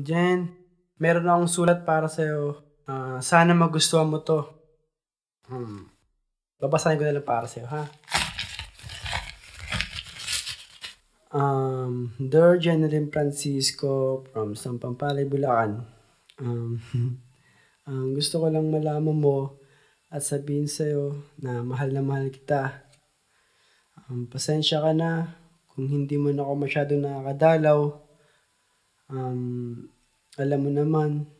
Jen, meron akong sulat para sa'yo. Sana magustuhan mo to. Hmm. Babasahin ko na lang para sa'yo, ha? Dear Jeneline Francisco from Sampampalay, Bulacan. Um, gusto ko lang malaman mo at sabihin sa'yo na mahal kita. Pasensya ka na kung hindi mo na ako masyadong nakakadalaw. Alam mo naman,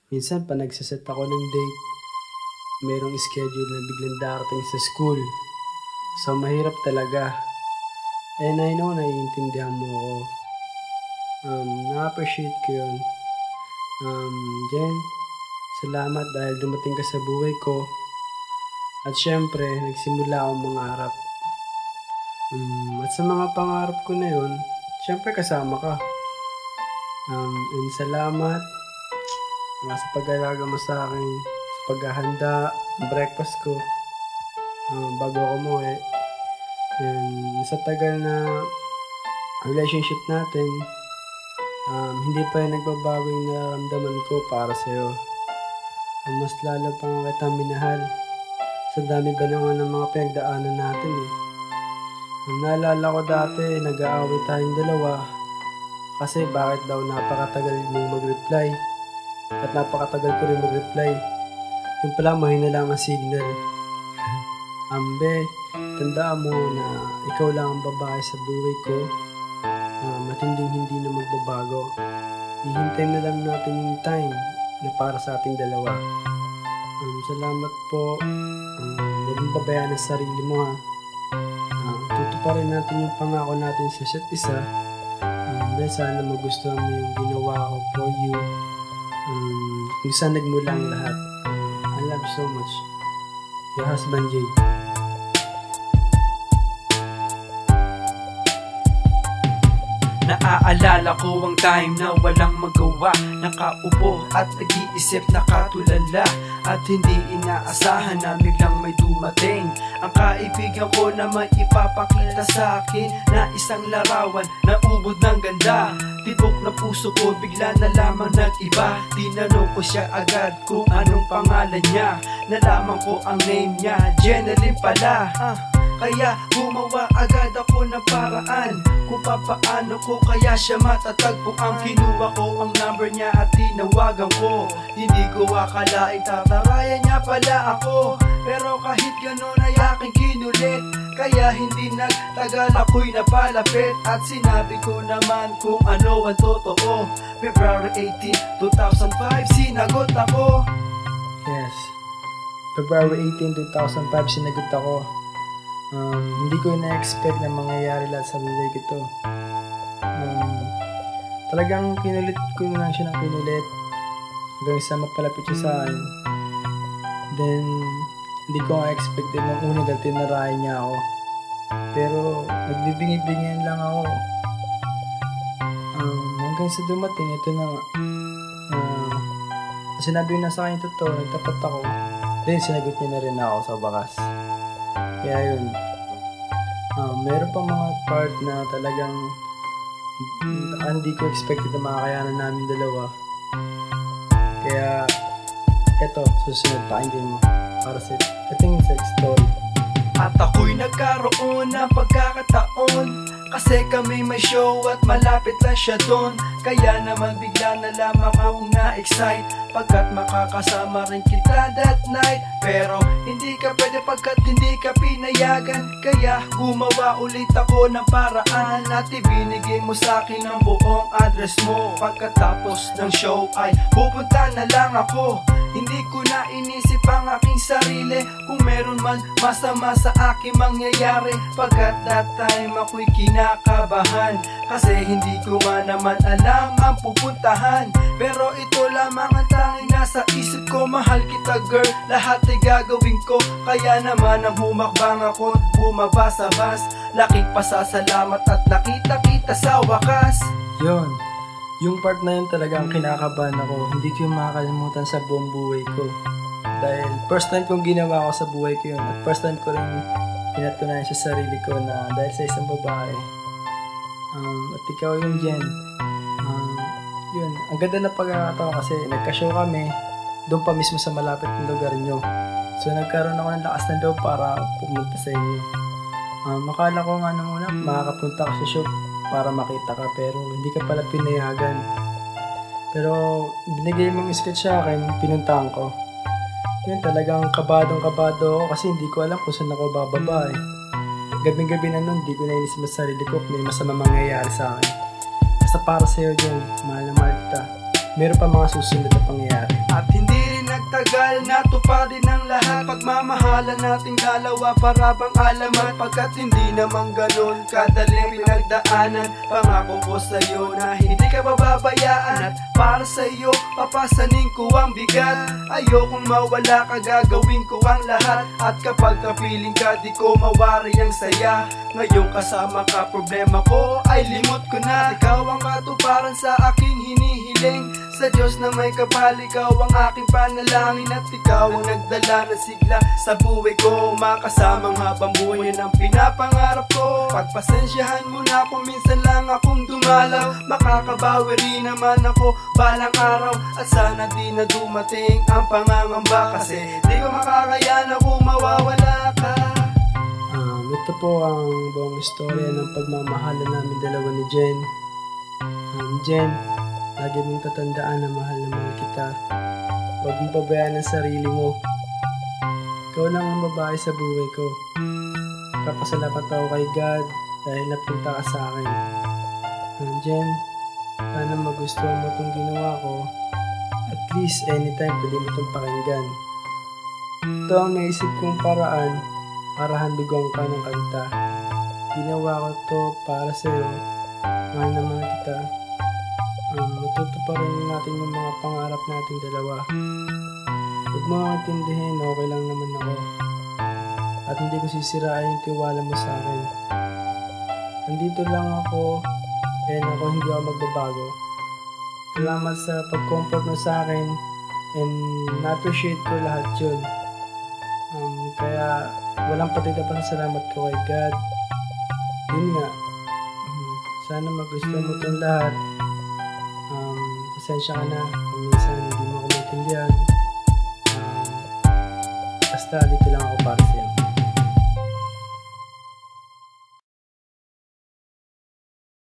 minsan pa nagsaset ako ng date, merong schedule na biglang darating sa school. So, mahirap talaga. And I know naiintindihan mo ako. Na-appreciate ko yun. Jen, salamat dahil dumating ka sa buhay ko. At syempre, nagsimula akong mangarap. At sa mga pangarap ko na yun, syempre kasama ka. And salamat sa pag-alaga mo sa akin, sa paghahanda, breakfast ko, bago ako umuwi. And sa tagal na relationship natin, hindi pa yung nagbabago yung nararamdaman ko para sa'yo. Mas lalo pa nga kita minahal. Sa dami ba naman ng mga pinagdaanan natin eh. Naalala ko dati, nag-aaway tayong dalawa. Kasi bakit daw napakatagal mong mag-reply. At napakatagal ko rin mag-reply. Yung pala mahina lang ang signal. Ambe, tandaan mo na ikaw lang ang babae sa buhay ko. At hindi na magbabago. Hihintay na lang natin yung time na para sa ating dalawa. Salamat po. Huwag mong pabayaan ang sarili mo ha. Tutuparin natin yung pangako natin sa isa't isa. Sana magustuhan mo yung ginawa ko for you. Kung saan nagmula ang lahat. I love you so much. Your husband, Jay. Naaalala ko ang time na walang magawa, nakaupo at nag-iisip nakatulala. At hindi inaasahan na biglang may dumating ang kaibigan ko na may ipapakita sa akin na isang larawan na ubod ng ganda. Tibok na puso ko bigla na lamang nag-iba. Tinanong ko siya agad kung anong pangalan niya. Nalaman ko ang name niya, Jeneline pala. Kaya gumawa agad ako ng paraan kung papaano ko kaya siya matatagpo. Ang kinuha ko ang number niya at tinawagan ko. Hindi ko akalaing tatarayan niya pala ako. Pero kahit gano'n ay aking kinulit. Kaya hindi nagtagal ako'y napalapit. At sinabi ko naman kung ano ang totoo. February 18, 2005 sinagot ako. Yes, February 18, 2005 sinagot ako. Hindi ko na-expect na mangyayari lahat sa buhay ko to. Talagang kinulit ko na lang siya ng kinulit hanggang sa mapalapit siya sa akin. Then, hindi ko nga-expected nung una dahil tinarayan niya ako. Pero, nagbibingi-bingihan lang ako. Hanggang sa dumating, ito na nga. Sinabi ko na sa akin totoo, nagtapat ako. Then, sinagot niya na rin ako sa bakas. Kaya yun, meron pang mga part na talagang hindi ko expected na makakayanan namin dalawa. Kaya, eto, susunod pa, hindi mo. Para sa ating sex story. At ako'y nagkaroon ng pagkakataon kasi kami may show at malapit lang siya doon. Kaya naman bigla na lamang akong na-excite pagkat makakasama rin kita that night. Pero hindi ka pwede pagkat hindi ka pinayagan. Kaya gumawa ulit ako ng paraan at ibinigay mo sa akin ang buong address mo. Pagkatapos ng show ay pupunta na lang ako. Hindi ko na inisip ang aking sarili kung meron man masama sa aking mangyayari. Pagkat that time ako'y kinakabahan kasi hindi ko man naman alam ang pupuntahan. Pero ito lamang ang tanging nasa isip ko. Mahal kita girl, lahat ay gagawin ko. Kaya naman ang humakbang ako, bumaba sa bus. Laking pasasalamat at nakita kita sa wakas. Yun, yung part na yun talaga ang kinakabahan ako. Hindi ko yung makakalimutan sa buong buhay ko. Dahil first time kong ginawa ko sa buhay ko yun. At first time ko rin pinatunayan sa sarili ko na dahil sa isang babae. At ikaw yun, Jen. Yun, ang ganda na pagkakataon kasi nagka-show kami doon pa mismo sa malapit na lugar nyo. So nagkaroon ako ng lakas ng loob para pumunta sa inyo. Makala ko nga nung una makakapunta ka sa show para makita ka, pero hindi ka pala pinayagan. Pero binigay mong sketch sa akin, pinuntahan ko. Yun, talagang kabadong-kabado ako kasi hindi ko alam kung saan ako bababa eh. Gabing-gabi na nun, di ko nainisip sa sarili ko kung may masama mangyayari sa akin. Basta para sa'yo dyan, mahal na mahal kita. Meron pa mga susunod na pangyayari. At hindi rin nagtagal, natuparin ang lahat. Pagmamahalan nating dalawa para bang alaman. Pagkat hindi naman ganun kadaling pinagdaanan. Pangako ko sa'yo na hindi ka bababayaan. At para sa'yo, papasanin ko ang bigat. Ayokong mawala ka, gagawin ko ang lahat. At kapag kapiling ka, di ko mawari ang saya. Ngayong kasama ka, problema ko ay limot ko na. Ikaw ang katuparan sa aking hinihiling. Sa Diyos na may kapal, ikaw ang aking panalangin. At ikaw ang nagdala na sigla sa buhay ko. Makasamang habang buhay ang pinapangarap ko. Pagpasensyahan mo na kung minsan lang akong dumalaw. Makakabawi rin naman ako balang araw. At sana di na dumating ang pangangamba. Kasi di ko makakayan kung mawawala ka. Ito po ang buong istorya ng pagmamahalan namin dalawa ni Jen. Jen, lagi mong tatandaan na mahal na mahal kita. Huwag mong pabayaan ang sarili mo. Ikaw lang ang babae sa buhay ko. Papasalamat ako kay God dahil napunta ka sa akin. Jen, sana magustuhan mo itong ginawa ko. At least anytime pwede mo itong pakinggan. Ito ang naisip kong paraan para handugan ka ng kanta. Ginawa ko to para sa'yo. Mahal na mahal kita. Matutuparin natin yung mga pangarap nating dalawa. Huwag mo ang intindihin, okay lang naman ako. At hindi ko sisirain yung tiwala mo sa akin. Nandito lang ako, and ako hindi ako magbabago. Salamat sa pag-comfort mo sa akin, and na-appreciate ko lahat yun. Kaya walang patid na pasasalamat ko kay God. Yun nga, sana magustuhan mo itong lahat. Pasensya ka na kung minsan hindi mo ako maintindihan. Basta dito lang ako para sa'yo.